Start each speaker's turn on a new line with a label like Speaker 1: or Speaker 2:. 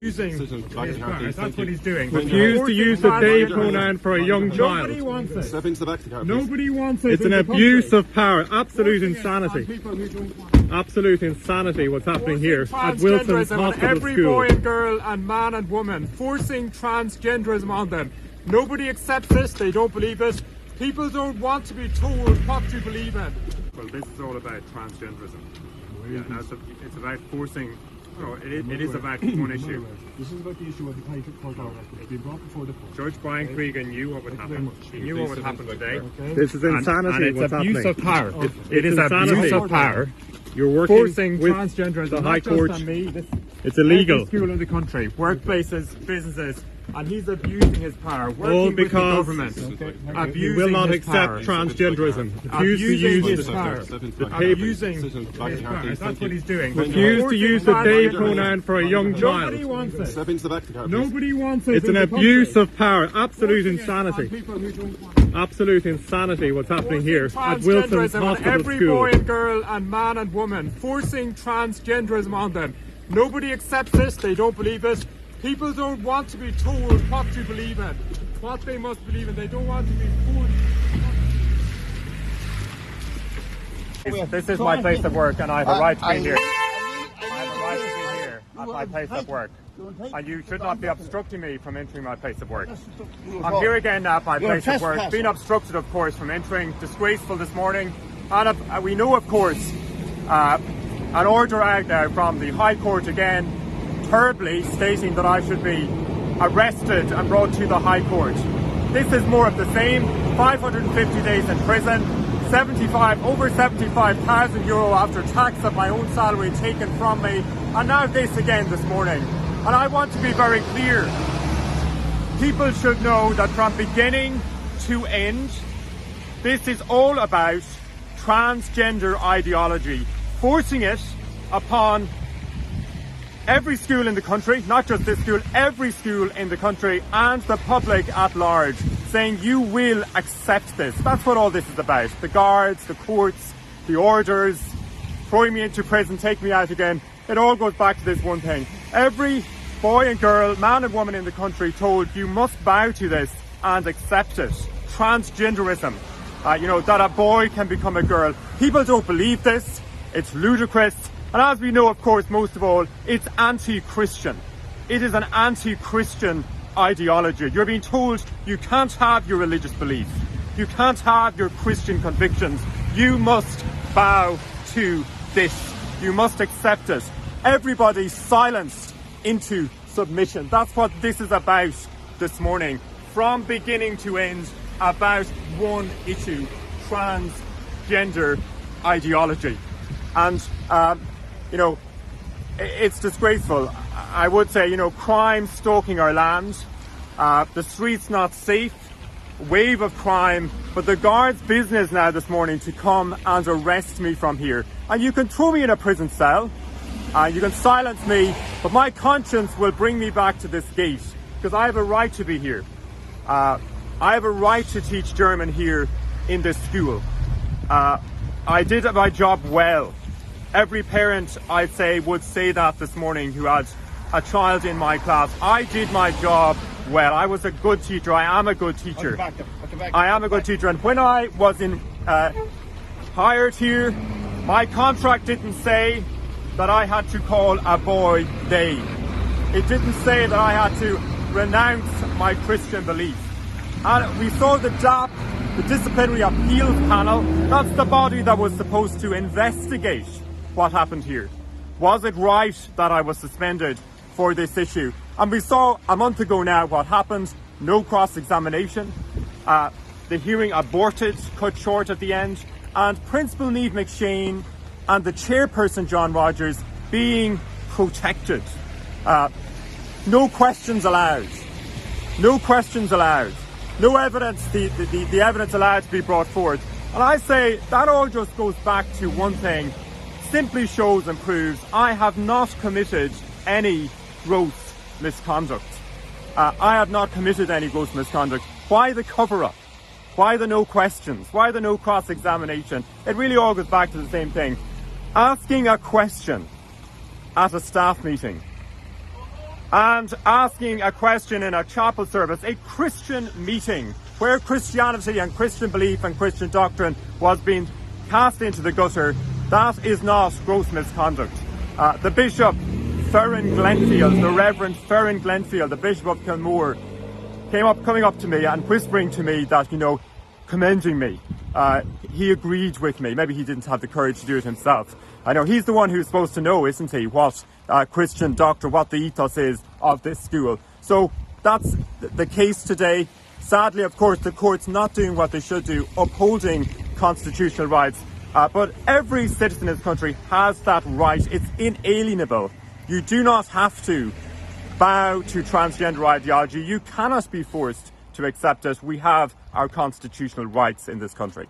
Speaker 1: Using his powers. That's what he's doing.
Speaker 2: Refuse to use the they pronoun for a young child.
Speaker 1: Nobody wants it.
Speaker 3: Step into the back of the car, please.
Speaker 1: Nobody wants it.
Speaker 2: It's an abuse of power. Absolute insanity. Absolute insanity what's happening here at Wilson's
Speaker 1: on
Speaker 2: Hospital
Speaker 1: every
Speaker 2: School.
Speaker 1: boy and girl and man and woman, forcing transgenderism on them. Nobody accepts this. They don't believe it. People don't want to be told what to believe in. Well, this is all about transgenderism. Yeah, now it's about forcing. No, it is about one issue.
Speaker 4: This is about the issue of the title court order. It's been brought before the court.
Speaker 1: Judge Brian Krieger knew what would happen. He knew what would happen today.
Speaker 2: This is insanity.
Speaker 1: And it's
Speaker 2: what's
Speaker 1: abuse
Speaker 2: happening.
Speaker 1: of power. It is
Speaker 2: insanity.
Speaker 1: abuse of power.
Speaker 2: You're working
Speaker 1: Forcing
Speaker 2: with
Speaker 1: transgenderism.
Speaker 2: the High
Speaker 1: not just
Speaker 2: Court.
Speaker 1: on me.
Speaker 2: It's illegal.
Speaker 1: Every school in the country, workplaces, businesses, and he's abusing his power.
Speaker 2: All
Speaker 1: Working with the
Speaker 2: because
Speaker 1: government.
Speaker 2: You
Speaker 1: Abusing
Speaker 2: will not
Speaker 1: his
Speaker 2: accept
Speaker 1: power.
Speaker 2: transgenderism. Refuse to
Speaker 1: Abusing
Speaker 2: use
Speaker 1: his power.
Speaker 3: Abusing
Speaker 1: Abusing his power. That's what he's doing.
Speaker 2: refuse to use the they pronoun for a young
Speaker 1: Nobody
Speaker 2: child.
Speaker 1: wants it.
Speaker 3: Step into the back of the car, please.
Speaker 1: Nobody wants it.
Speaker 2: It's an
Speaker 1: in the
Speaker 2: abuse
Speaker 1: country.
Speaker 2: of power. Absolute insanity.
Speaker 4: People who don't want it.
Speaker 2: Absolute insanity what's happening here at Wilson's
Speaker 1: Transgenderism on
Speaker 2: Hospital
Speaker 1: every
Speaker 2: School.
Speaker 1: boy and girl and man and woman, forcing transgenderism on them. Nobody accepts this. They don't believe it. People don't want to be told what to believe in, what they must believe in. They don't want to be forced. This is my place of work, and I have a right to be here. I have a right to be here at my place of work. And you should not be obstructing me from entering my place of work. I'm here again now at my place of work, being obstructed, of course, from entering. Disgraceful this morning. And we know, of course, an order out there from the High Court again, terribly stating that I should be arrested and brought to the High Court. This is more of the same. 550 days in prison, over 75,000 euro after tax of my own salary taken from me, and now this again this morning. And I want to be very clear. People should know that from beginning to end, this is all about transgender ideology, forcing it upon every school in the country, not just this school, every school in the country and the public at large, saying you will accept this. That's what all this is about. The guards, the courts, the orders, throwing me into prison, take me out again. It all goes back to this one thing. Every boy and girl, man and woman in the country told you must bow to this and accept it. Transgenderism. That a boy can become a girl. People don't believe this. It's ludicrous. And as we know, of course, most of all, it's anti-Christian. It is an anti-Christian ideology. You're being told you can't have your religious beliefs. You can't have your Christian convictions. You must bow to this. You must accept it. Everybody silenced into submission. That's what this is about this morning. From beginning to end, about one issue: transgender ideology. And it's disgraceful. I would say, crime stalking our land, the streets not safe, wave of crime, but the guards' business now this morning to come and arrest me from here. And you can throw me in a prison cell, you can silence me, but my conscience will bring me back to this gate, because I have a right to be here. I have a right to teach German here in this school. I did my job well. Every parent, I'd say, would say that this morning who had a child in my class. I did my job well. I was a good teacher. I am a good teacher. I am a good teacher. And when I was hired here, my contract didn't say that I had to call a boy they. It didn't say that I had to renounce my Christian beliefs. And we saw the DAP, the Disciplinary Appeals Panel. That's the body that was supposed to investigate what happened here. Was it right that I was suspended for this issue? And we saw a month ago now what happened. No cross-examination. The hearing aborted, cut short at the end. And Principal Niamh McShane and the chairperson, John Rogers, being protected. No questions allowed. No questions allowed. No evidence, the evidence allowed to be brought forward. And I say that all just goes back to one thing. Simply shows and proves I have not committed any gross misconduct. I have not committed any gross misconduct. Why the cover-up? Why the no questions? Why the no cross-examination? It really all goes back to the same thing. Asking a question at a staff meeting and asking a question in a chapel service, a Christian meeting, where Christianity and Christian belief and Christian doctrine was being cast into the gutter. That is not gross misconduct. The Bishop Ferran Glenfield, the Reverend Ferran Glenfield, the Bishop of Kilmore, coming up to me and whispering to me that, commending me. He agreed with me. Maybe he didn't have the courage to do it himself. I know he's the one who's supposed to know, isn't he, what Christian doctrine, what the ethos is of this school. So that's the case today. Sadly, of course, the court's not doing what they should do, upholding constitutional rights. But every citizen in this country has that right. It's inalienable. You do not have to bow to transgender ideology. You cannot be forced to accept it. We have our constitutional rights in this country.